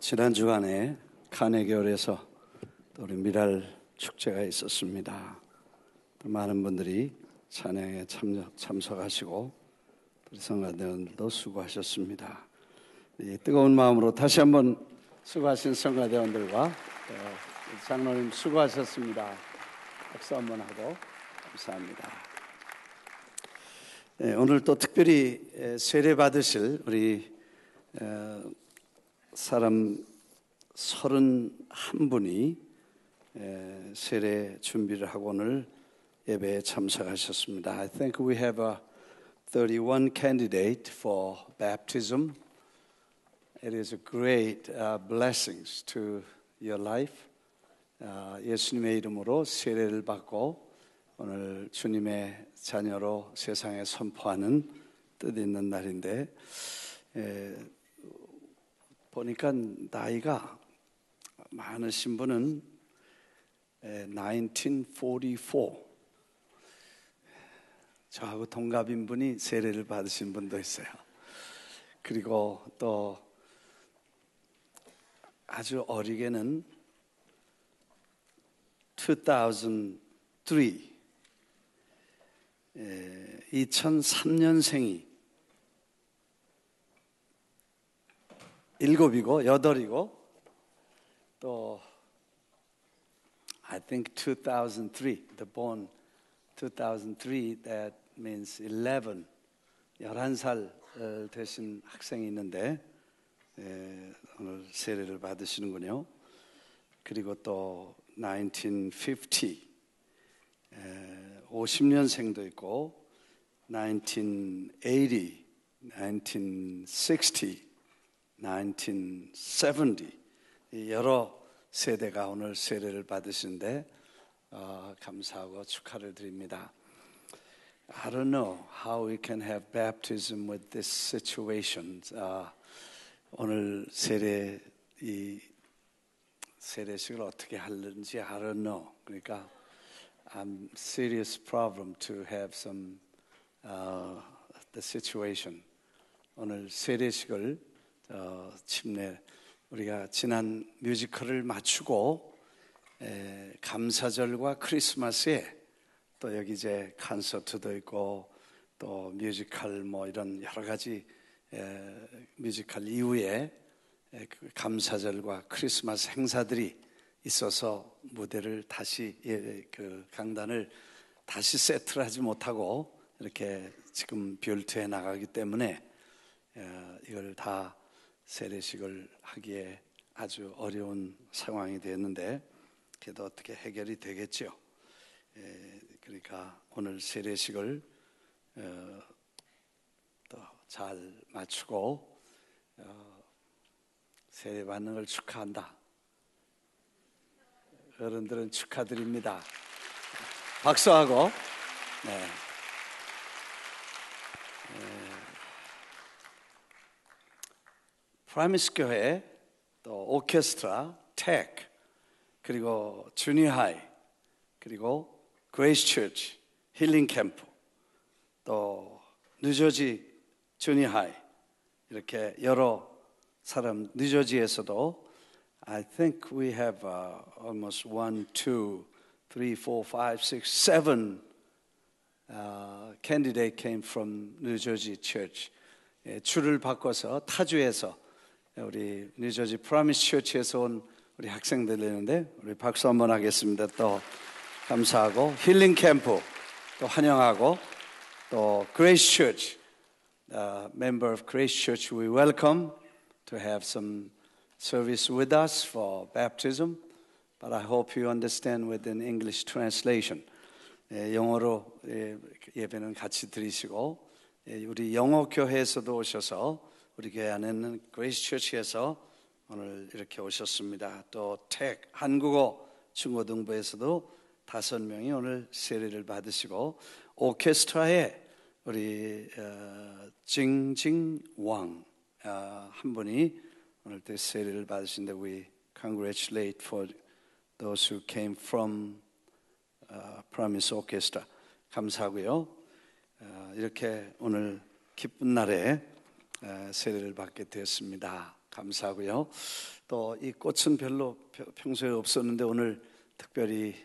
지난 주간에 카네기홀에서 우리 미랄 축제가 있었습니다. 많은 분들이 찬양에 참석하시고 우리 성가대원들도 수고하셨습니다. 뜨거운 마음으로 다시 한번 수고하신 성가대원들과 장로님 수고하셨습니다. 박수 한번 하고 감사합니다. 오늘 또 특별히 세례 받으실 우리 사람 31분이 세례 준비를 하고 오늘 예배에 참석하셨습니다. I think we have 31 candidate for baptism. It is a great blessings to your life. 예수님의 이름으로 세례를 받고 오늘 주님의 자녀로 세상에 선포하는 뜻 있는 날인데 보니까 나이가 많으신 분은 1944 저하고 동갑인 분이 세례를 받으신 분도 있어요. 그리고 또 아주 어리게는 2003 2003년생이 7이고 8이고 또 I think 2003 the born 2003 that means 11살 되신 학생이 있는데 오늘 세례를 받으시는군요. 그리고 또 1950 50년생도 있고 1980 1960 1970 여러 세대가 오늘 세례를 받으신데 감사하고 축하를 드립니다. I don't know how we can have baptism with this situation. 오늘 세례식을 어떻게 하는지 I don't know. 그러니까 I'm serious problem to have some the situation. 오늘 세례식을 침례 우리가 지난 뮤지컬을 마치고 감사절과 크리스마스에 또 여기 이제 콘서트도 있고 또 뮤지컬 뭐 이런 여러 가지 뮤지컬 이후에 감사절과 크리스마스 행사들이 있어서 무대를 다시 그 강단을 다시 세트를 하지 못하고 이렇게 지금 뷰얼트해 나가기 때문에 이걸 다 세례식을 하기에 아주 어려운 상황이 됐는데 그래도 어떻게 해결이 되겠죠. 그러니까 오늘 세례식을 또 잘 마치고 세례 받는 걸 축하한다. 어른들은 축하드립니다. 박수하고 프라미스 교회 또 오케스트라, 텍 그리고 주니어 하이 그리고 그레이스 처치, 힐링 캠프 또 뉴저지 주니어 하이 이렇게 여러 사람 뉴저지에서도 I think we have almost 1, 2, 3, 4, 5, 6, 7 candidate came from New Jersey Church. 주를 바꿔서 타주에서 우리 뉴저지 프라미스 처치에서 온 우리 학생들이 있는데 우리 박수 한번 하겠습니다. 또 감사하고 힐링 캠프 또 환영하고 또 Grace Church, member of Grace Church, we welcome to have some service with us for baptism. But I hope you understand with an English translation. 영어로 예배는 같이 드리시고 우리 영어 교회에서도 오셔서 우리 교회 안에는 그레이스 처치에서 오늘 이렇게 오셨습니다. 또 텍 한국어 중고등부에서도 5명이 오늘 세례를 받으시고 오케스트라에 우리 징징왕 한 분이 오늘 또 세례를 받으신데 we congratulate for those who came from Promise Orchestra. 감사하고요. 이렇게 오늘 기쁜 날에 세례를 받게 되었습니다. 감사하고요. 또 이 꽃은 별로 평소에 없었는데 오늘 특별히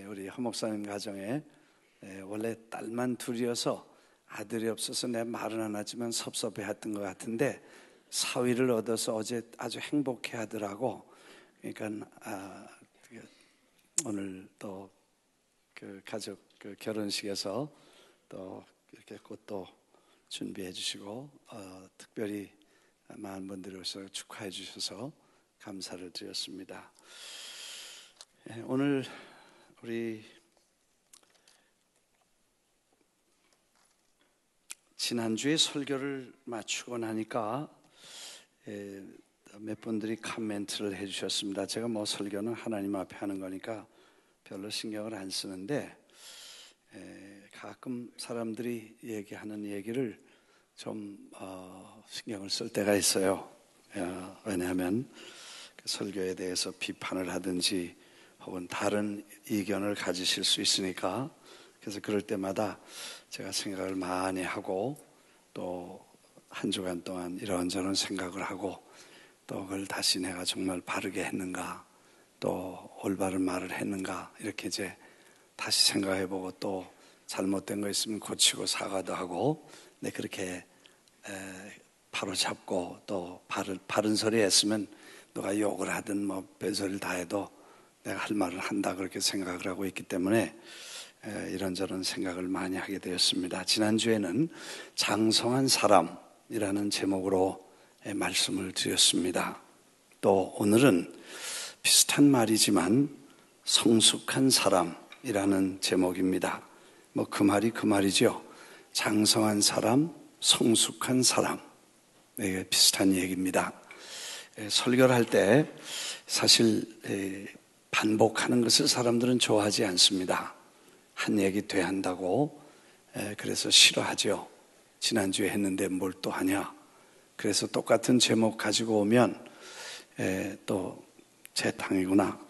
우리 허 목사님 가정에 원래 딸만 둘이어서 아들이 없어서 내가 말은 안 하지만 섭섭해했던 것 같은데 사위를 얻어서 어제 아주 행복해 하더라고. 그러니까 오늘 또 그 가족 그 결혼식에서 또 이렇게 꽃도 준비해 주시고 특별히 많은 분들이 오셔서 축하해 주셔서 감사를 드렸습니다. 오늘 우리 지난주에 설교를 마치고 나니까 몇 분들이 코멘트를 해 주셨습니다. 제가 뭐 설교는 하나님 앞에 하는 거니까 별로 신경을 안 쓰는데 가끔 사람들이 얘기하는 얘기를 좀 신경을 쓸 때가 있어요. 왜냐하면 그 설교에 대해서 비판을 하든지 혹은 다른 의견을 가지실 수 있으니까. 그래서 그럴 때마다 제가 생각을 많이 하고 또 한 주간 동안 이런저런 생각을 하고 또 그걸 다시 내가 정말 바르게 했는가 또 올바른 말을 했는가 이렇게 이제 다시 생각해보고 또 잘못된 거 있으면 고치고 사과도 하고 네, 그렇게 바로잡고 또 바른 소리 했으면 누가 욕을 하든 뭐 별소리를 다 해도 내가 할 말을 한다 그렇게 생각을 하고 있기 때문에 이런저런 생각을 많이 하게 되었습니다. 지난주에는 장성한 사람이라는 제목으로 말씀을 드렸습니다. 또 오늘은 비슷한 말이지만 성숙한 사람이라는 제목입니다. 뭐 그 말이 그 말이죠. 장성한 사람, 성숙한 사람. 이게 비슷한 얘기입니다. 설교를 할 때 사실 반복하는 것을 사람들은 좋아하지 않습니다. 한 얘기 되한다고 그래서 싫어하죠. 지난주에 했는데 뭘 또 하냐. 그래서 똑같은 제목 가지고 오면 또 제 당이구나.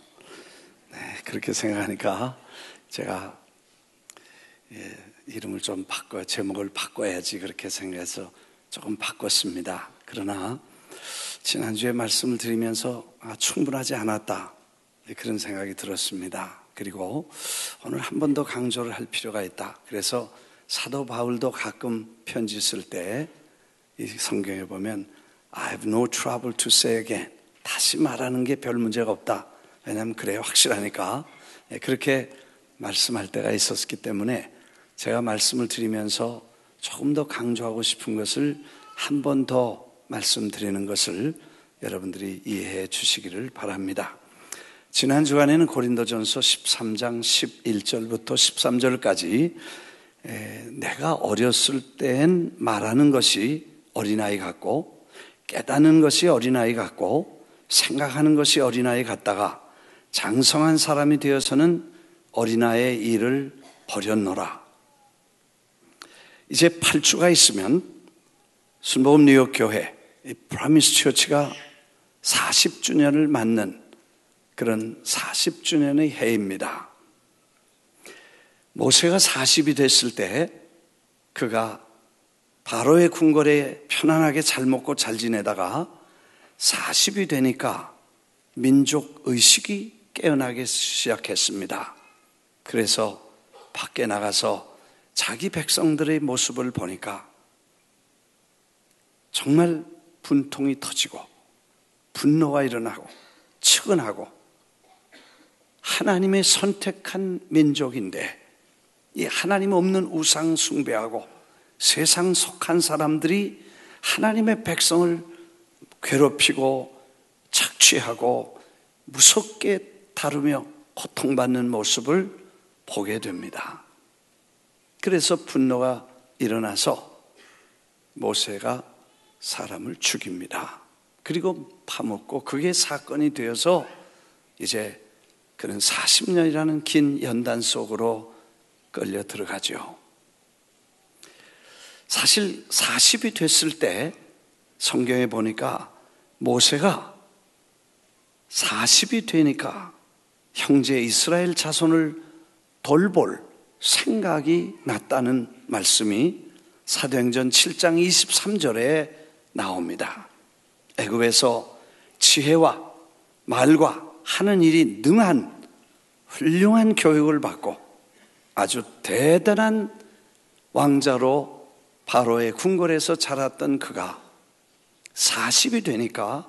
그렇게 생각하니까 제가 이름을 좀 제목을 바꿔야지 그렇게 생각해서 조금 바꿨습니다. 그러나 지난주에 말씀을 드리면서 충분하지 않았다 그런 생각이 들었습니다. 그리고 오늘 한 번 더 강조를 할 필요가 있다. 그래서 사도 바울도 가끔 편지 쓸 때 이 성경에 보면 I have no trouble to say again. 다시 말하는 게 별 문제가 없다. 왜냐하면 그래야 확실하니까 그렇게 말씀할 때가 있었기 때문에 제가 말씀을 드리면서 조금 더 강조하고 싶은 것을 한 번 더 말씀드리는 것을 여러분들이 이해해 주시기를 바랍니다. 지난 주간에는 고린도전서 13장 11절부터 13절까지 내가 어렸을 땐 말하는 것이 어린아이 같고 깨닫는 것이 어린아이 같고 생각하는 것이 어린아이 같다가 장성한 사람이 되어서는 어린아이의 일을 버렸노라. 이제 8주가 있으면 순복음 뉴욕 교회 프라미스 처치가 40주년을 맞는 그런 40주년의 해입니다. 모세가 40이 됐을 때 그가 바로의 궁궐에 편안하게 잘 먹고 잘 지내다가 40이 되니까 민족 의식이 깨어나기 시작했습니다. 그래서 밖에 나가서 자기 백성들의 모습을 보니까 정말 분통이 터지고 분노가 일어나고 측은하고 하나님의 선택한 민족인데 이 하나님 없는 우상 숭배하고 세상 속한 사람들이 하나님의 백성을 괴롭히고 착취하고 무섭게 다루며 고통받는 모습을 보게 됩니다. 그래서 분노가 일어나서 모세가 사람을 죽입니다. 그리고 파묻고 그게 사건이 되어서 이제 그는 40년이라는 긴 연단 속으로 끌려 들어가죠. 사실 40이 됐을 때 성경에 보니까 모세가 40이 되니까 형제 이스라엘 자손을 돌볼 생각이 났다는 말씀이 사도행전 7장 23절에 나옵니다. 애굽에서 지혜와 말과 하는 일이 능한 훌륭한 교육을 받고 아주 대단한 왕자로 바로의 궁궐에서 자랐던 그가 40이 되니까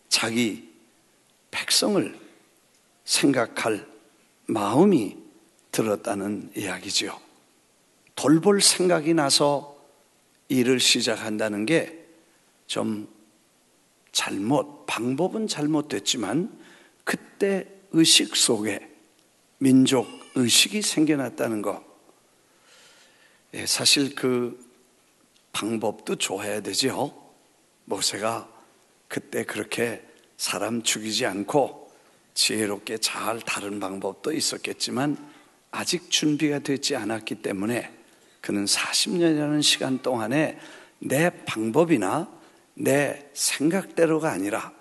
자기 백성을 생각할 마음이 들었다는 이야기지요. 돌볼 생각이 나서 일을 시작한다는 게 좀 방법은 잘못됐지만 그때 의식 속에 민족 의식이 생겨났다는 것. 사실 그 방법도 좋아야 되죠. 모세가 그때 그렇게 사람 죽이지 않고 지혜롭게 잘 다른 방법도 있었겠지만 아직 준비가 되지 않았기 때문에 그는 40년이라는 시간 동안에 내 방법이나 내 생각대로가 아니라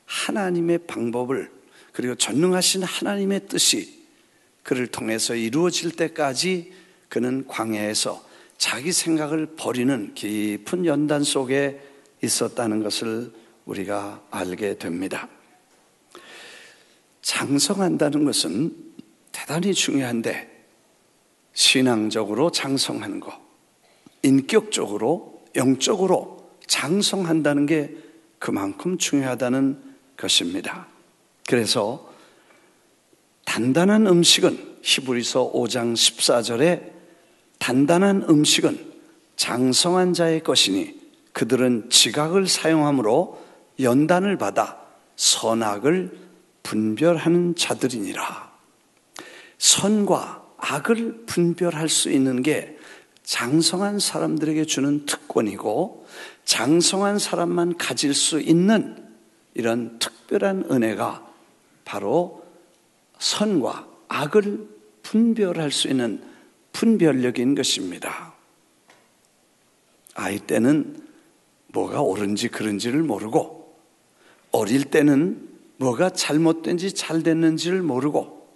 하나님의 방법을, 그리고 전능하신 하나님의 뜻이 그를 통해서 이루어질 때까지 그는 광야에서 자기 생각을 버리는 깊은 연단 속에 있었다는 것을 우리가 알게 됩니다. 장성한다는 것은 대단히 중요한데 신앙적으로 장성하는 것, 인격적으로, 영적으로 장성한다는 게 그만큼 중요하다는 것입니다. 그래서 단단한 음식은 히브리서 5장 14절에 단단한 음식은 장성한 자의 것이니 그들은 지각을 사용함으로 연단을 받아 선악을 분별하는 자들이니라. 선과 악을 분별할 수 있는 게 장성한 사람들에게 주는 특권이고 장성한 사람만 가질 수 있는 이런 특별한 은혜가 바로 선과 악을 분별할 수 있는 분별력인 것입니다. 아이 때는 뭐가 옳은지 그른지를 모르고 어릴 때는 뭐가 잘못된지 잘 됐는지를 모르고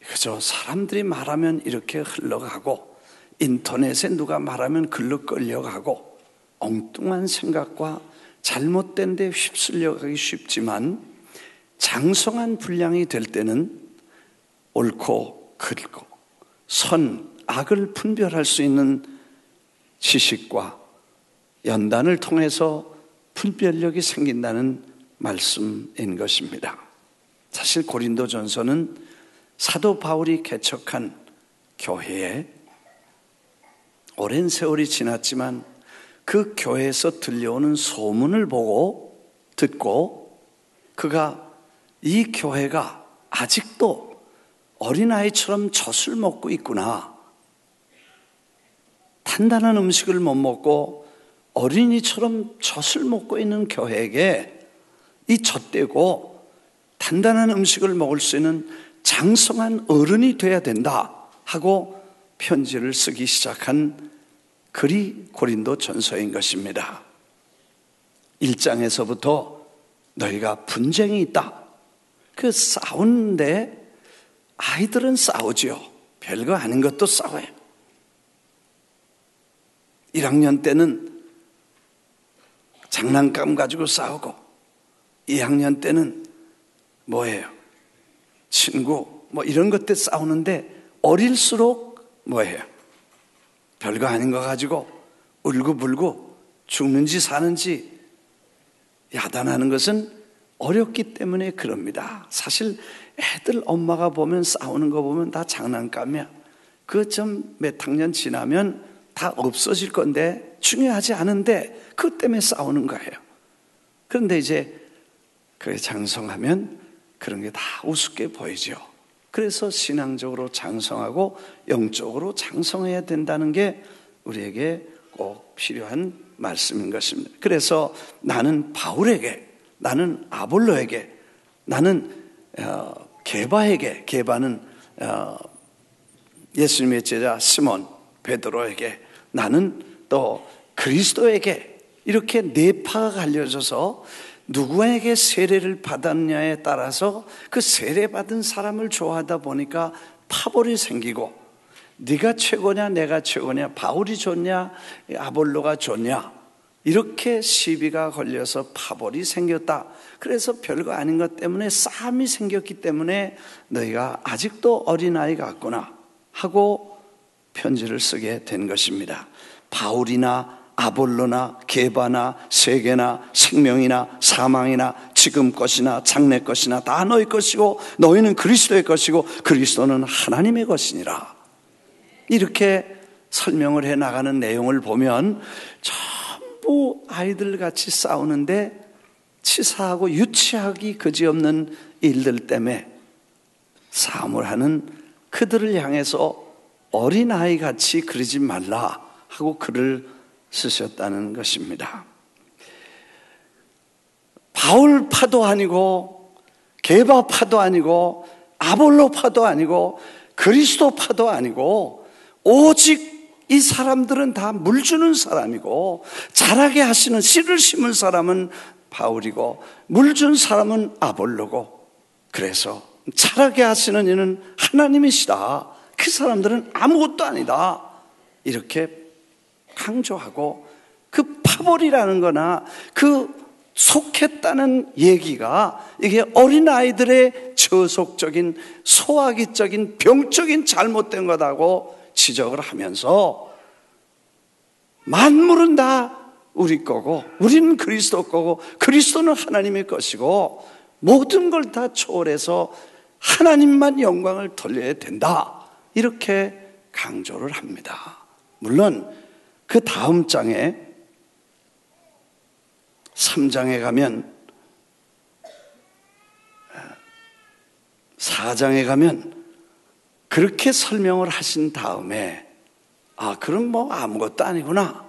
그저 사람들이 말하면 이렇게 흘러가고 인터넷에 누가 말하면 글로 끌려가고 엉뚱한 생각과 잘못된 데 휩쓸려가기 쉽지만 장성한 분량이 될 때는 옳고 그르고 선, 악을 분별할 수 있는 지식과 연단을 통해서 분별력이 생긴다는 말씀인 것입니다. 사실 고린도전서는 사도 바울이 개척한 교회에 오랜 세월이 지났지만 그 교회에서 들려오는 소문을 보고 듣고 그가 이 교회가 아직도 어린아이처럼 젖을 먹고 있구나. 단단한 음식을 못 먹고 어린이처럼 젖을 먹고 있는 교회에게 이 젖되고 단단한 음식을 먹을 수 있는 장성한 어른이 돼야 된다 하고 편지를 쓰기 시작한 글이 고린도 전서인 것입니다. 1장에서부터 너희가 분쟁이 있다. 그 싸우는데 아이들은 싸우지요. 별거 아닌 것도 싸워요. 1학년 때는 장난감 가지고 싸우고 2학년 때는 뭐예요? 친구 뭐 이런 것들 싸우는데 어릴수록 뭐예요? 별거 아닌 거 가지고 울고불고 죽는지 사는지 야단하는 것은 어렵기 때문에 그럽니다. 사실 애들 엄마가 보면 싸우는 거 보면 다 장난감이야. 그 좀 몇 학년 지나면 다 없어질 건데 중요하지 않은데 그것 때문에 싸우는 거예요. 그런데 이제 그게 장성하면 그런 게 다 우습게 보이죠. 그래서 신앙적으로 장성하고 영적으로 장성해야 된다는 게 우리에게 꼭 필요한 말씀인 것입니다. 그래서 나는 바울에게, 나는 아볼로에게, 나는 게바에게, 게바는 예수님의 제자 시몬 베드로에게, 나는 또 그리스도에게 이렇게 네 파가 갈려져서 누구에게 세례를 받았냐에 따라서 그 세례받은 사람을 좋아하다 보니까 파벌이 생기고 네가 최고냐 내가 최고냐 바울이 좋냐 아볼로가 좋냐 이렇게 시비가 걸려서 파벌이 생겼다. 그래서 별거 아닌 것 때문에 싸움이 생겼기 때문에 너희가 아직도 어린아이 같구나 하고 편지를 쓰게 된 것입니다. 바울이나 아볼로나 게바나 세계나 생명이나 사망이나 지금 것이나 장래 것이나 다 너희 것이고 너희는 그리스도의 것이고 그리스도는 하나님의 것이니라. 이렇게 설명을 해 나가는 내용을 보면 전부 아이들 같이 싸우는데 치사하고 유치하기 그지없는 일들 때문에 싸움을 하는 그들을 향해서 어린아이 같이 그러지 말라 하고 글을 쓰셨다는 것입니다. 바울파도 아니고 게바파도 아니고 아볼로파도 아니고 그리스도파도 아니고 오직 이 사람들은 다 물 주는 사람이고 자라게 하시는 씨를 심은 사람은 바울이고 물 준 사람은 아볼로고 그래서 자라게 하시는 이는 하나님이시다. 그 사람들은 아무것도 아니다. 이렇게 강조하고 그 파벌이라는 거나 그 속했다는 얘기가 이게 어린아이들의 저속적인 소화기적인 병적인 잘못된 거다고 지적을 하면서 만물은 다 우리 거고 우리는 그리스도 거고 그리스도는 하나님의 것이고 모든 걸 다 초월해서 하나님만 영광을 돌려야 된다. 이렇게 강조를 합니다. 물론 그 다음 장에 3장에 가면 4장에 가면 그렇게 설명을 하신 다음에 그럼 뭐 아무것도 아니구나.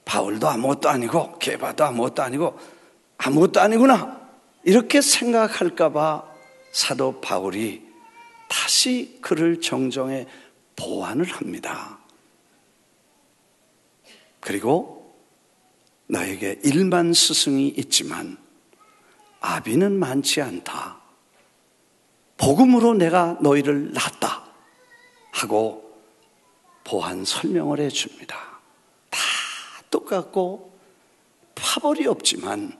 바울도 아무것도 아니고 게바도 아무것도 아니고 아무것도 아니구나. 이렇게 생각할까 봐 사도 바울이 다시 그를 정정해 보완을 합니다. 그리고 너에게 1만 스승이 있지만 아비는 많지 않다. 복음으로 내가 너희를 낳았다 하고 보완 설명을 해줍니다. 다 똑같고 파벌이 없지만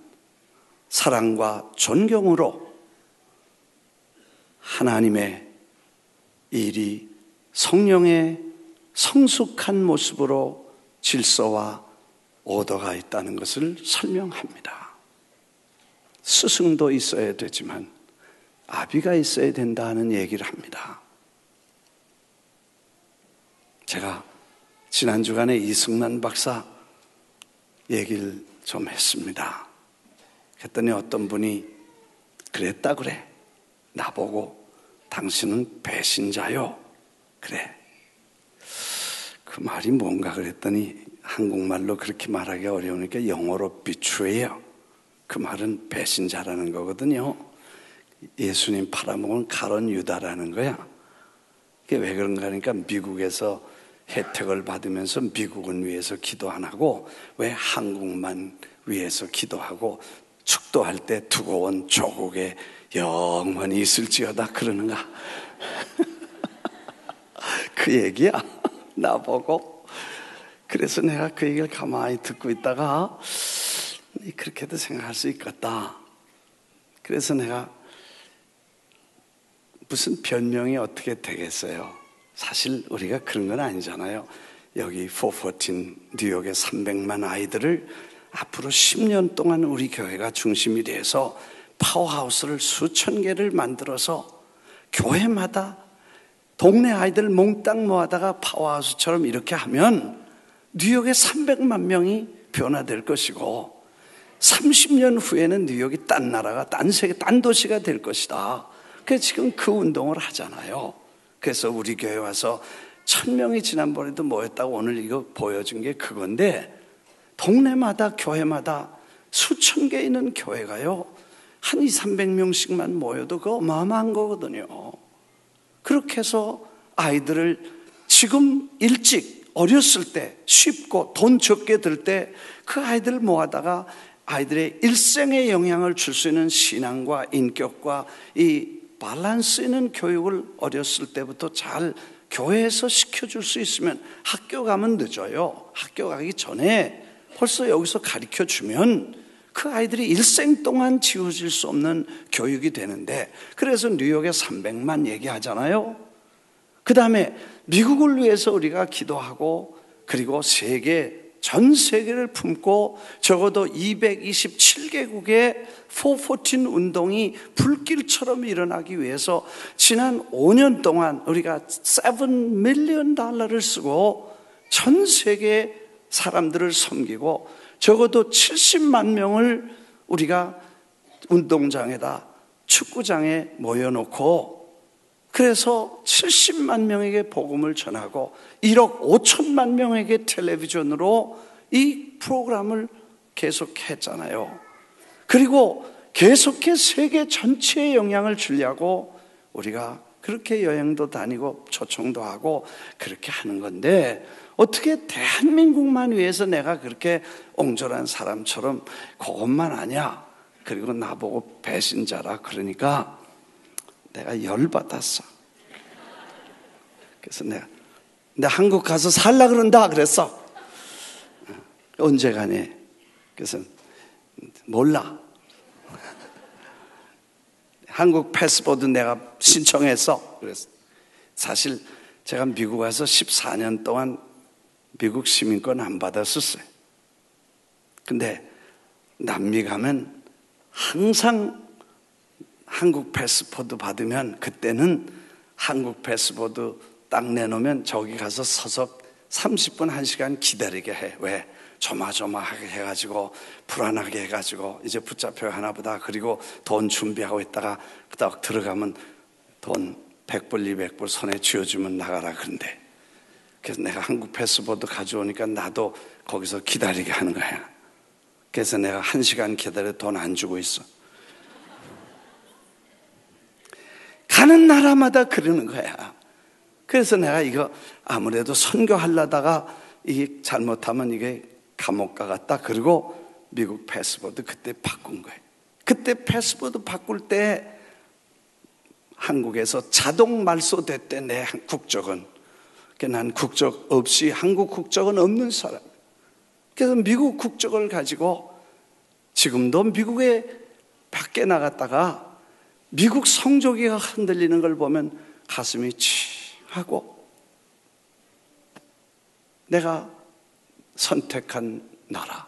사랑과 존경으로 하나님의 일이 성령의 성숙한 모습으로 질서와 오더가 있다는 것을 설명합니다. 스승도 있어야 되지만 아비가 있어야 된다는 얘기를 합니다. 제가 지난 주간에 이승만 박사 얘기를 좀 했습니다. 그랬더니 어떤 분이 그랬다 그래. 나보고 당신은 배신자요. 그래. 그 말이 뭔가 그랬더니 한국말로 그렇게 말하기 어려우니까 영어로 betray요. 그 말은 배신자라는 거거든요. 예수님 팔아먹은 가론 유다라는 거야. 그게 왜 그런가 하니까 미국에서 혜택을 받으면서 미국은 위해서 기도 안 하고 왜 한국만 위해서 기도하고 축도할 때 두고 온 조국에 영원히 있을지어다 그러는가. 그 얘기야. 나보고. 그래서 내가 그 얘기를 가만히 듣고 있다가 그렇게도 생각할 수 있겠다. 그래서 내가 무슨 변명이 어떻게 되겠어요? 사실 우리가 그런 건 아니잖아요. 여기 414 뉴욕의 300만 아이들을 앞으로 10년 동안 우리 교회가 중심이 돼서 파워하우스를 수천 개를 만들어서 교회마다 동네 아이들 몽땅 모아다가 파워하우스처럼 이렇게 하면 뉴욕의 300만 명이 변화될 것이고 30년 후에는 뉴욕이 딴 나라가 딴 세계 딴 도시가 될 것이다. 그래서 지금 그 운동을 하잖아요. 그래서 우리 교회 와서 1000명이 지난번에도 모였다고 오늘 이거 보여준 게 그건데 동네마다 교회마다 수천 개 있는 교회가요 한 200~300명씩만 모여도 그거 어마어마한 거거든요. 그렇게 해서 아이들을 지금 일찍 어렸을 때 쉽고 돈 적게 들 때 그 아이들을 모아다가 아이들의 일생에 영향을 줄 수 있는 신앙과 인격과 이 밸런스 있는 교육을 어렸을 때부터 잘 교회에서 시켜줄 수 있으면 학교 가면 늦어요. 학교 가기 전에 벌써 여기서 가르쳐 주면 그 아이들이 일생 동안 지워질 수 없는 교육이 되는데, 그래서 뉴욕에 300만 얘기하잖아요. 그 다음에 미국을 위해서 우리가 기도하고, 그리고 전 세계를 품고 적어도 227개국의 414 운동이 불길처럼 일어나기 위해서 지난 5년 동안 우리가 $7 million 쓰고 전 세계 사람들을 섬기고, 적어도 70만 명을 우리가 운동장에다, 축구장에 모여놓고, 그래서 70만 명에게 복음을 전하고 1억 5천만 명에게 텔레비전으로 이 프로그램을 계속했잖아요. 그리고 계속해 세계 전체에 영향을 주려고 우리가 그렇게 여행도 다니고 초청도 하고 그렇게 하는 건데, 어떻게 대한민국만 위해서 내가 그렇게 옹졸한 사람처럼 그것만 아냐, 그리고 나보고 배신자라 그러니까 내가 열받았어. 그래서 내가 한국 가서 살라 그런다 그랬어. 언제 가니? 그래서 몰라. 한국 패스포드 내가 신청했어. 그래서 사실 제가 미국 와서 14년 동안 미국 시민권 안 받았었어요. 근데 남미 가면 항상 한국 패스포드 받으면, 그때는 한국 패스포드 딱 내놓으면 저기 가서 서서 30분 1시간 기다리게 해. 왜? 조마조마하게 해가지고 불안하게 해가지고 이제 붙잡혀 하나 보다. 그리고 돈 준비하고 있다가 딱 들어가면 돈 100불 200불 손에 쥐어주면 나가라 그런데, 그래서 내가 한국 패스포드 가져오니까 나도 거기서 기다리게 하는 거야. 그래서 내가 1시간 기다려 돈 안 주고 있어. 가는 나라마다 그러는 거야. 그래서 내가 이거 아무래도 선교하려다가 이게 잘못하면 이게 감옥 가겠다. 그리고 미국 패스포드 그때 바꾼 거예요. 그때 패스포드 바꿀 때 한국에서 자동 말소됐대, 내 국적은. 난 국적 없이, 한국 국적은 없는 사람. 그래서 미국 국적을 가지고 지금도 미국에 밖에 나갔다가 미국 성조기가 흔들리는 걸 보면 가슴이 취하고, 내가 선택한 나라,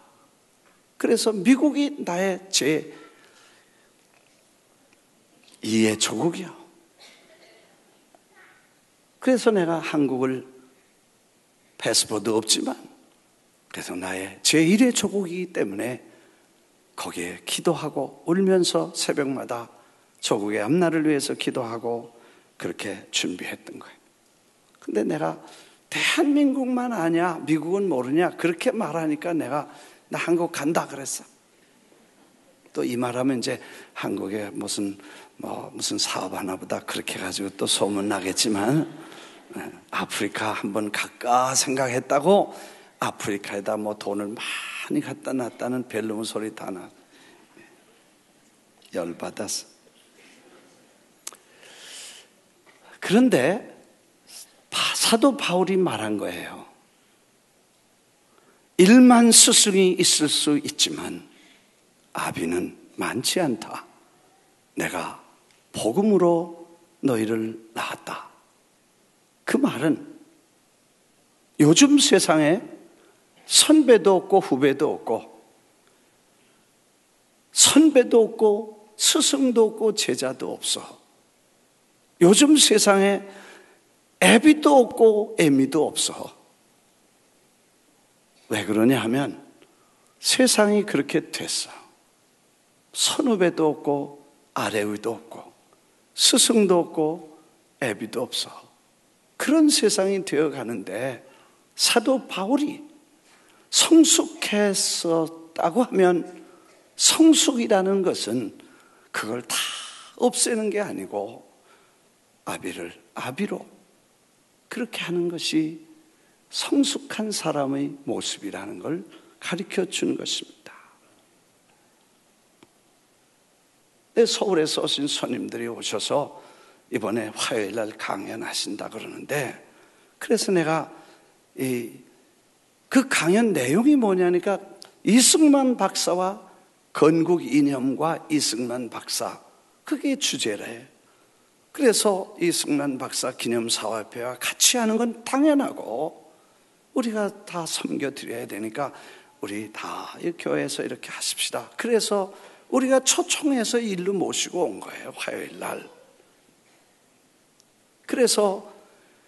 그래서 미국이 나의 제 2의 조국이야. 그래서 내가 한국을 패스포드 없지만 그래서 나의 제 1의 조국이기 때문에 거기에 기도하고 울면서 새벽마다 조국의 앞날을 위해서 기도하고 그렇게 준비했던 거예요. 근데 내가 대한민국만 아냐, 미국은 모르냐 그렇게 말하니까 내가 나 한국 간다 그랬어. 또 이 말하면 이제 한국에 무슨 사업 하나 보다 그렇게 해가지고 또 소문 나겠지만, 아프리카 한번 갈까 생각했다고 아프리카에다 돈을 많이 갖다 놨다는 벨룸 소리 다 나. 열받았어. 그런데 사도 바울이 말한 거예요. 1만 스승이 있을 수 있지만 아비는 많지 않다. 내가 복음으로 너희를 낳았다. 그 말은 요즘 세상에 선배도 없고 후배도 없고, 선배도 없고 스승도 없고 제자도 없어. 요즘 세상에 애비도 없고 애미도 없어. 왜 그러냐 하면 세상이 그렇게 됐어. 선후배도 없고 아래위도 없고 스승도 없고 애비도 없어. 그런 세상이 되어가는데, 사도 바울이 성숙했었다고 하면, 성숙이라는 것은 그걸 다 없애는 게 아니고 아비를 아비로 그렇게 하는 것이 성숙한 사람의 모습이라는 걸 가르쳐 주는 것입니다. 서울에서 오신 손님들이 오셔서 이번에 화요일 날 강연하신다 그러는데, 그래서 내가 그 강연 내용이 뭐냐니까 이승만 박사와 건국 이념과 이승만 박사, 그게 주제래. 그래서 이승만 박사 기념사업회와 같이 하는 건 당연하고 우리가 다 섬겨드려야 되니까 우리 다 이 교회에서 이렇게 하십시다. 그래서 우리가 초청해서 일로 모시고 온 거예요, 화요일 날. 그래서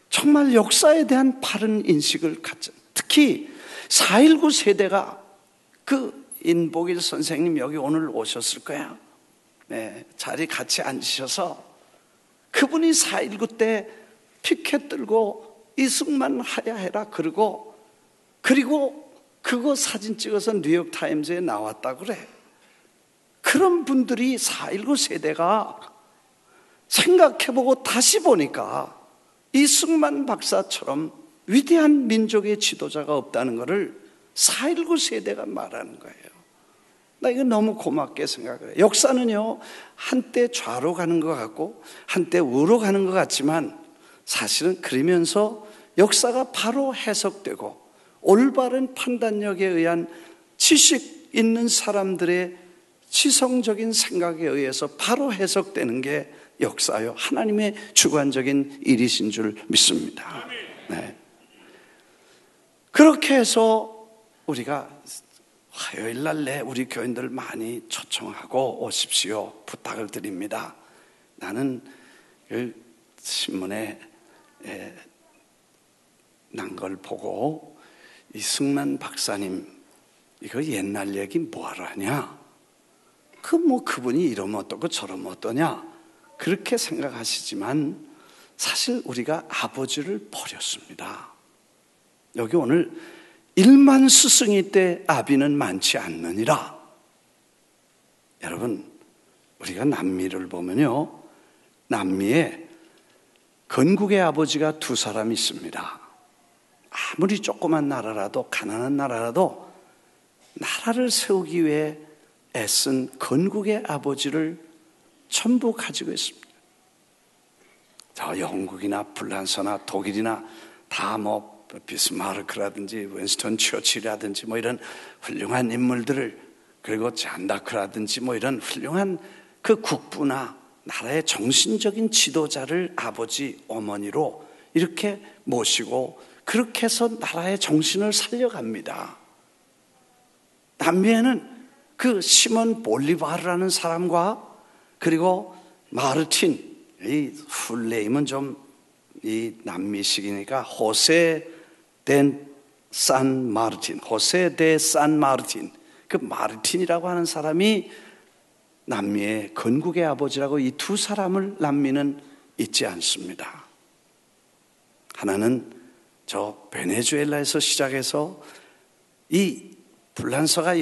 정말 역사에 대한 바른 인식을 갖자. 특히 4.19 세대가, 그 인복일 선생님 여기 오늘 오셨을 거야. 네, 자리 같이 앉으셔서 그분이 4.19 때 피켓 들고 이승만 하야 해라 그러고, 그리고 그거 사진 찍어서 뉴욕타임즈에 나왔다 그래. 그런 분들이 4.19 세대가 생각해보고 다시 보니까 이승만 박사처럼 위대한 민족의 지도자가 없다는 것을 4.19 세대가 말하는 거예요. 나 이거 너무 고맙게 생각해요. 역사는요, 한때 좌로 가는 것 같고 한때 우로 가는 것 같지만 사실은 그러면서 역사가 바로 해석되고 올바른 판단력에 의한 지식 있는 사람들의 지성적인 생각에 의해서 바로 해석되는 게 역사요, 하나님의 주관적인 일이신 줄 믿습니다. 네. 그렇게 해서 우리가 화요일 날 우리 교인들 많이 초청하고 오십시오. 부탁을 드립니다. 나는 그 신문에 난 걸 보고 이승만 박사님 이거 옛날 얘기 뭐하러 하냐? 그분이 이러면 어떠고 저러면 어떠냐? 그렇게 생각하시지만 사실 우리가 아버지를 버렸습니다. 여기 오늘 1만 스승이 때 아비는 많지 않느니라. 여러분, 우리가 남미를 보면요, 남미에 건국의 아버지가 2사람 있습니다. 아무리 조그만 나라라도, 가난한 나라라도 나라를 세우기 위해 애쓴 건국의 아버지를 전부 가지고 있습니다. 저 영국이나 프랑스나 독일이나 다 비스마르크라든지 윈스턴 처칠이라든지 이런 훌륭한 인물들을, 그리고 잔다크라든지 이런 훌륭한 그 국부나 나라의 정신적인 지도자를 아버지, 어머니로 이렇게 모시고 그렇게 해서 나라의 정신을 살려갑니다. 남미에는 그 시몬 볼리바르라는 사람과 그리고 마르틴, 이 풀네임은 좀 이 남미식이니까 호세 데 산 마르틴, 그 마르틴이라고 하는 사람이 남미의 건국의 아버지라고, 이 2사람을 남미는 잊지 않습니다. 하나는 저 베네수엘라에서 시작해서 이 불란서가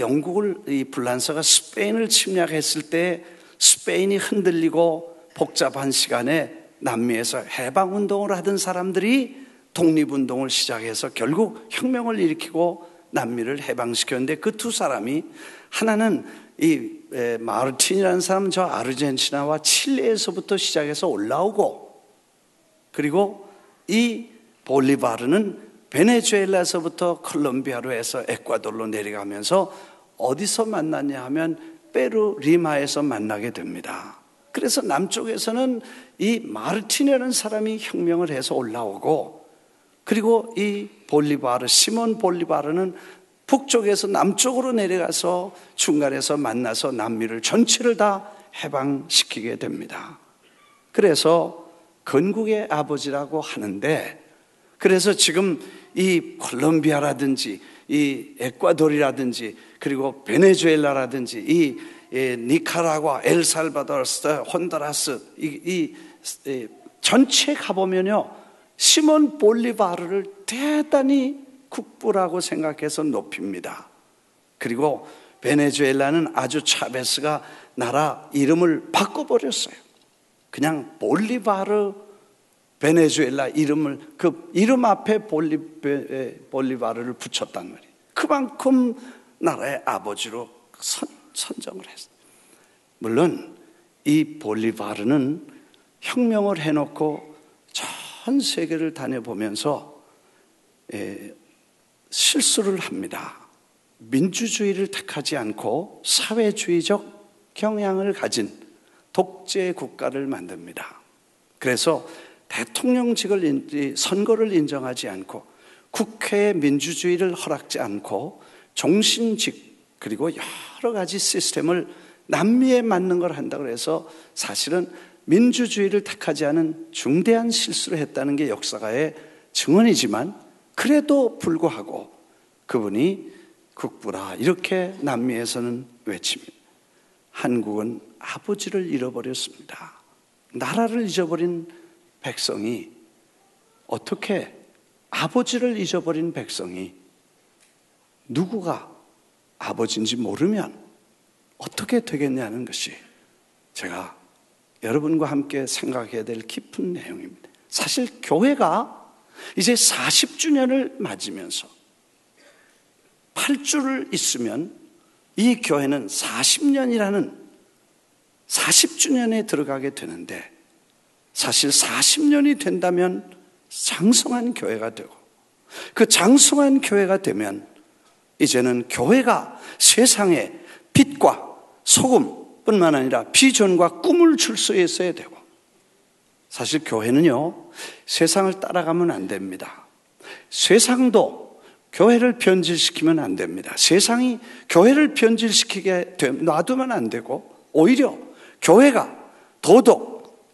불란서가 스페인을 침략했을 때 스페인이 흔들리고 복잡한 시간에 남미에서 해방운동을 하던 사람들이 독립운동을 시작해서 결국 혁명을 일으키고 남미를 해방시켰는데, 그 2사람이, 하나는 이 마르틴이라는 사람은 저 아르헨티나와 칠레에서부터 시작해서 올라오고, 그리고 이 볼리바르는 베네수엘라에서부터 콜롬비아로 해서 에콰도르로 내려가면서 어디서 만났냐 하면 페루 리마에서 만나게 됩니다. 그래서 남쪽에서는 이 마르틴이라는 사람이 혁명을 해서 올라오고, 그리고 이 시몬 볼리바르는 북쪽에서 남쪽으로 내려가서 중간에서 만나서 남미를 전체를 다 해방시키게 됩니다. 그래서 건국의 아버지라고 하는데, 그래서 지금 이 콜롬비아라든지 이 에콰도르라든지 그리고 베네수엘라라든지 이 니카라과, 엘살바도르, 혼두라스 이 전체 가보면요, 시몬 볼리바르를 대단히 국부라고 생각해서 높입니다. 그리고 베네수엘라는 아주 차베스가 나라 이름을 바꿔버렸어요. 그냥 볼리바르 베네수엘라 이름을, 그 이름 앞에 볼리바르를 붙였단 말이에요. 그만큼 나라의 아버지로 선정을 했어요. 물론 이 볼리바르는 혁명을 해놓고 전 세계를 다녀보면서 실수를 합니다. 민주주의를 택하지 않고 사회주의적 경향을 가진 독재 국가를 만듭니다. 그래서 대통령직을 선거를 인정하지 않고 국회의 민주주의를 허락지 않고 종신직 그리고 여러 가지 시스템을 남미에 맞는 걸 한다고 해서 사실은 민주주의를 택하지 않은 중대한 실수를 했다는 게 역사가의 증언이지만 그래도 불구하고 그분이 국부라 이렇게 남미에서는 외칩니다. 한국은 아버지를 잃어버렸습니다. 나라를 잊어버린 백성이 어떻게 아버지를 잊어버린 백성이 누구가 아버지인지 모르면 어떻게 되겠냐는 것이 제가 여러분과 함께 생각해야 될 깊은 내용입니다. 사실 교회가 이제 40주년을 맞으면서 8주를 있으면 이 교회는 40년이라는 40주년에 들어가게 되는데 사실 40년이 된다면 장성한 교회가 되고 그 장성한 교회가 되면 이제는 교회가 세상에 빛과 소금뿐만 아니라 비전과 꿈을 줄 수 있어야 되고 사실 교회는요 세상을 따라가면 안 됩니다. 세상도 교회를 변질시키면 안 됩니다. 세상이 교회를 변질시키게 놔두면 안 되고 오히려 교회가 도덕,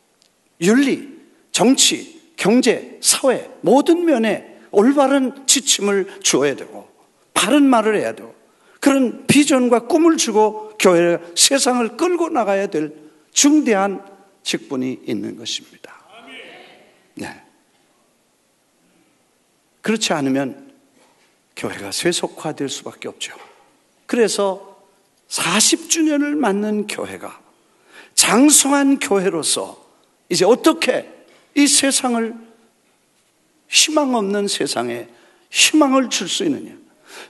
윤리, 정치, 경제, 사회 모든 면에 올바른 지침을 주어야 되고 바른 말을 해야 되고 그런 비전과 꿈을 주고 교회가 세상을 끌고 나가야 될 중대한 직분이 있는 것입니다. 네. 그렇지 않으면 교회가 세속화될 수밖에 없죠. 그래서 40주년을 맞는 교회가 장성한 교회로서 이제 어떻게 이 세상을 희망 없는 세상에 희망을 줄 수 있느냐.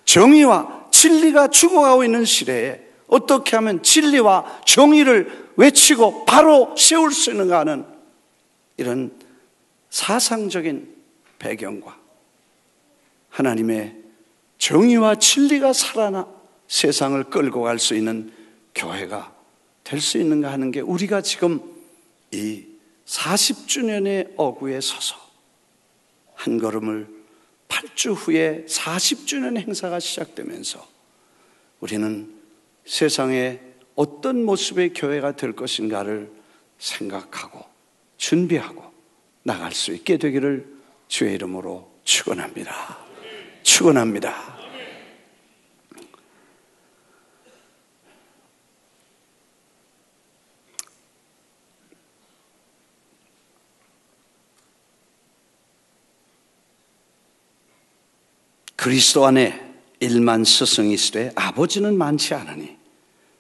정의와 진리가 죽어가고 있는 시대에 어떻게 하면 진리와 정의를 외치고 바로 세울 수 있는가 하는 이런 사상적인 배경과 하나님의 정의와 진리가 살아나 세상을 끌고 갈 수 있는 교회가 될 수 있는가 하는 게 우리가 지금 이 40주년의 어구에 서서 한 걸음을 8주 후에 40주년 행사가 시작되면서 우리는 세상에 어떤 모습의 교회가 될 것인가를 생각하고 준비하고 나갈 수 있게 되기를 주의 이름으로 축원합니다. 축원합니다. 그리스도 안에 1만 스승이 있으되 아버지는 많지 않으니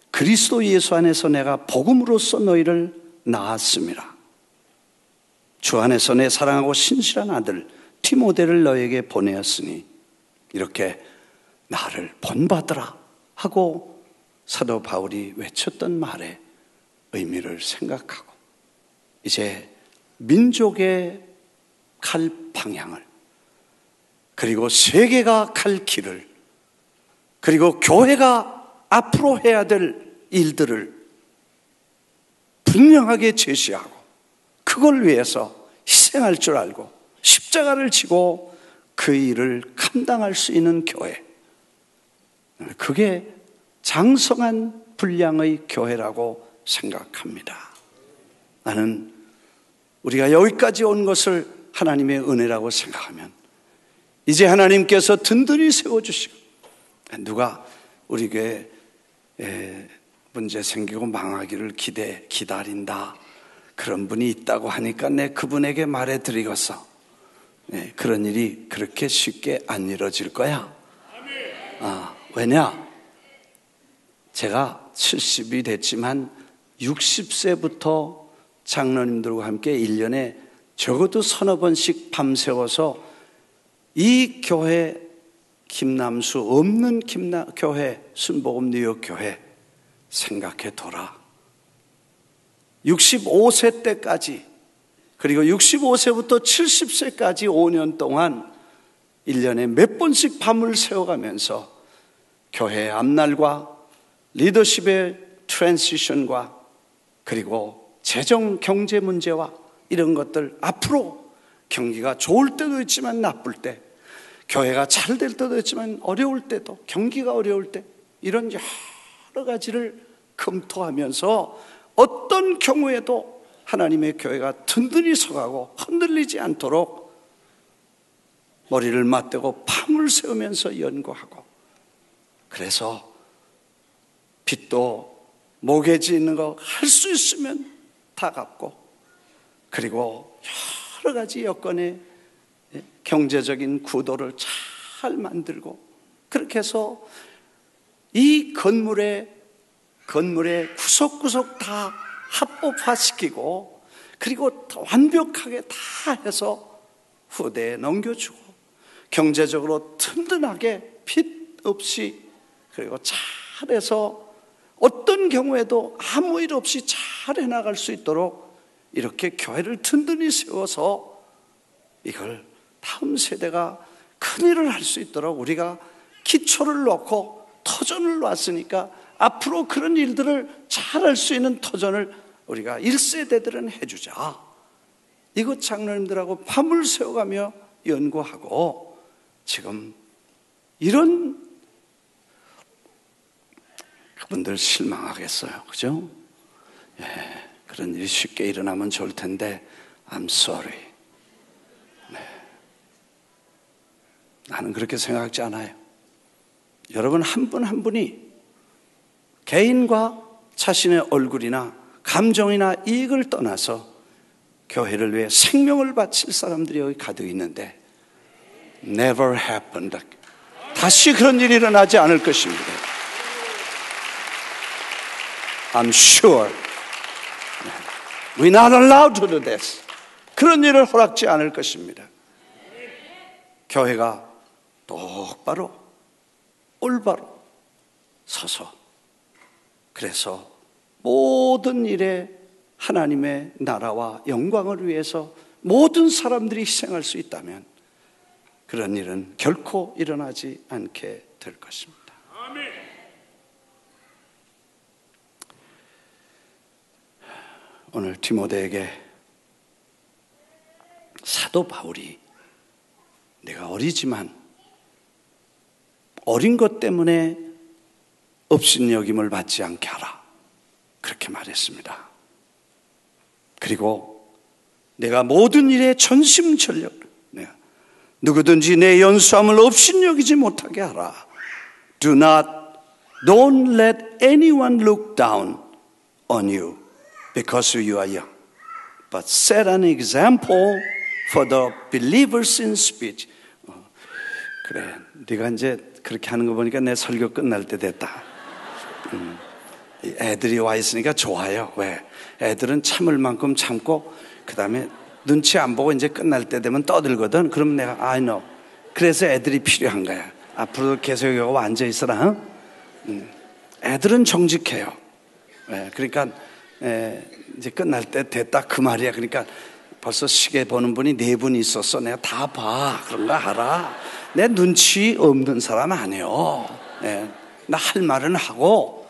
그리스도 예수 안에서 내가 복음으로써 너희를 낳았습니다. 주 안에서 내 사랑하고 신실한 아들 디모데를 너에게 보내었으니 이렇게 나를 본받으라 하고 사도 바울이 외쳤던 말의 의미를 생각하고 이제 민족의 갈 방향을 그리고 세계가 갈 길을 그리고 교회가 앞으로 해야 될 일들을 분명하게 제시하고 그걸 위해서 희생할 줄 알고 십자가를 지고 그 일을 감당할 수 있는 교회, 그게 장성한 분량의 교회라고 생각합니다. 나는 우리가 여기까지 온 것을 하나님의 은혜라고 생각하면 이제 하나님께서 든든히 세워주시고 누가 우리 교회 문제 생기고 망하기를 기다린다 그런 분이 있다고 하니까 내 그분에게 말해드리겠어. 그런 일이 그렇게 쉽게 안 이루어질 거야. 왜냐? 제가 70이 됐지만 60세부터 장로님들과 함께 1년에 적어도 서너 번씩 밤새워서 이 교회 김남수 없는 교회 순복음 뉴욕 교회 생각해 둬라. 65세 때까지 그리고 65세부터 70세까지 5년 동안 1년에 몇 번씩 밤을 새워가면서 교회의 앞날과 리더십의 트랜지션과 그리고 재정 경제 문제와 이런 것들, 앞으로 경기가 좋을 때도 있지만 나쁠 때, 교회가 잘 될 때도 있지만 어려울 때도, 경기가 어려울 때, 이런 여러 가지를 검토하면서 어떤 경우에도 하나님의 교회가 든든히 서가고 흔들리지 않도록 머리를 맞대고 밤을 새우면서 연구하고, 그래서 빚도 모개지 있는 거 할 수 있으면 다 갚고, 그리고 여러 가지 여건의 경제적인 구도를 잘 만들고, 그렇게 해서 이 건물의 구석구석 다 합법화시키고, 그리고 완벽하게 다 해서 후대에 넘겨주고, 경제적으로 든든하게 빚 없이, 그리고 잘해서 어떤 경우에도 아무 일 없이 잘 해나갈 수 있도록 이렇게 교회를 든든히 세워서 이걸 다음 세대가 큰 일을 할 수 있도록 우리가 기초를 놓고 터전을 놨으니까 앞으로 그런 일들을 잘할 수 있는 터전을 우리가 1세대들은 해주자. 이것 장로님들하고 밤을 새워가며 연구하고, 지금 이런 그분들 실망하겠어요, 그죠? 예, 그런 일이 쉽게 일어나면 좋을 텐데 I'm sorry. 네. 나는 그렇게 생각하지 않아요. 여러분 한 분 한 분이 개인과 자신의 얼굴이나 감정이나 이익을 떠나서 교회를 위해 생명을 바칠 사람들이 여기 가득 있는데 never happened. 다시 그런 일이 일어나지 않을 것입니다. I'm sure. We're not allowed to do this. 그런 일을 허락지 않을 것입니다. 교회가 똑바로 올바로 서서, 그래서 모든 일에 하나님의 나라와 영광을 위해서 모든 사람들이 희생할 수 있다면 그런 일은 결코 일어나지 않게 될 것입니다. 오늘 디모데에게 사도 바울이 내가 어리지만 어린 것 때문에 업신여김을 받지 않게 하라, 그렇게 말했습니다. 그리고 내가 모든 일에 전심전력, 누구든지 내 연수함을 업신여기지 못하게 하라. Don't let anyone look down on you because you are young, but set an example for the believers in speech. 그래, 네가 이제 그렇게 하는 거 보니까 내 설교 끝날 때 됐다. 애들이 와 있으니까 좋아요. 왜? 애들은 참을 만큼 참고 그 다음에 눈치 안 보고 이제 끝날 때 되면 떠들거든. 그러면 내가 I know. 그래서 애들이 필요한 거야. 앞으로 계속 여기 앉아 있어라. 애들은 정직해요. 그러니까 이제 끝날 때 됐다 그 말이야. 그러니까 벌써 시계 보는 분이 4분 있었어. 내가 다 봐. 그런 거 알아. 내 눈치 없는 사람 아니에요. 나 할 말은 하고,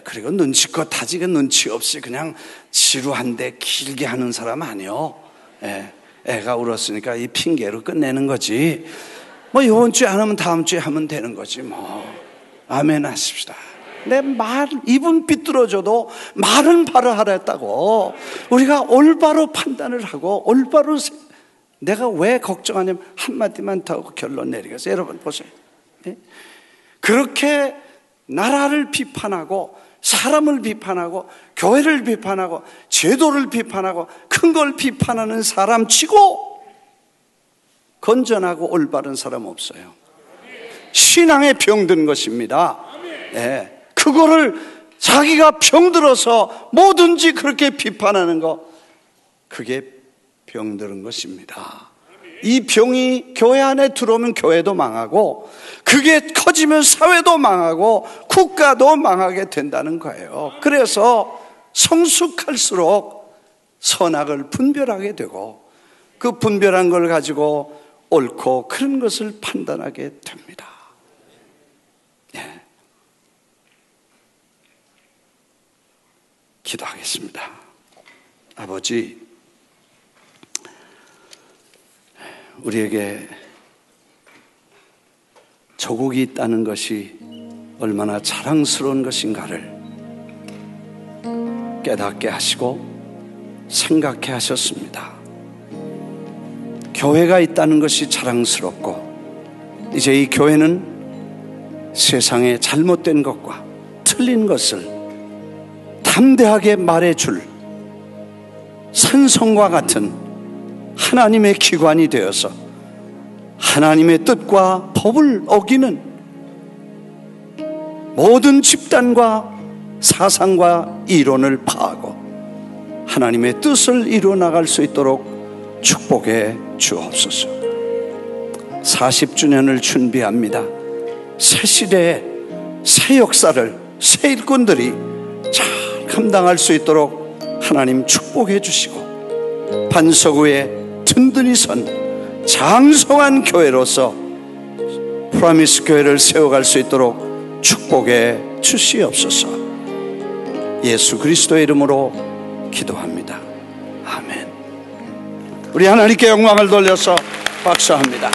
그리고 눈치껏 하지, 눈치 없이 그냥 지루한데 길게 하는 사람 아니에요. 애가 울었으니까 이 핑계로 끝내는 거지. 뭐 이번 주에 안 하면 다음 주에 하면 되는 거지 뭐. 아멘 하십시다. 내 말, 입은 삐뚤어져도 말은 바로 하라 했다고. 우리가 올바로 판단을 하고 올바로 내가 왜 걱정하냐면 한마디만 더 하고 결론 내리겠어요. 여러분 보세요. 그렇게 나라를 비판하고 사람을 비판하고 교회를 비판하고 제도를 비판하고 큰 걸 비판하는 사람 치고 건전하고 올바른 사람 없어요. 신앙에 병든 것입니다. 그거를 자기가 병들어서 뭐든지 그렇게 비판하는 거, 그게 병드는 것입니다. 이 병이 교회 안에 들어오면 교회도 망하고, 그게 커지면 사회도 망하고 국가도 망하게 된다는 거예요. 그래서 성숙할수록 선악을 분별하게 되고, 그 분별한 걸 가지고 옳고 그런 것을 판단하게 됩니다. 기도하겠습니다. 아버지, 우리에게 조국이 있다는 것이 얼마나 자랑스러운 것인가를 깨닫게 하시고 생각해 하셨습니다. 교회가 있다는 것이 자랑스럽고, 이제 이 교회는 세상의 잘못된 것과 틀린 것을 담대하게 말해줄 산성과 같은 하나님의 기관이 되어서 하나님의 뜻과 법을 어기는 모든 집단과 사상과 이론을 파하고 하나님의 뜻을 이루어 나갈 수 있도록 축복해 주옵소서. 40주년을 준비합니다. 새 시대의 새 역사를 새 일꾼들이 잘 감당할 수 있도록 하나님 축복해 주시고, 반석 위에 든든히 선 장성한 교회로서 프라미스 교회를 세워갈 수 있도록 축복해 주시옵소서. 예수 그리스도의 이름으로 기도합니다. 아멘. 우리 하나님께 영광을 돌려서 박수합니다.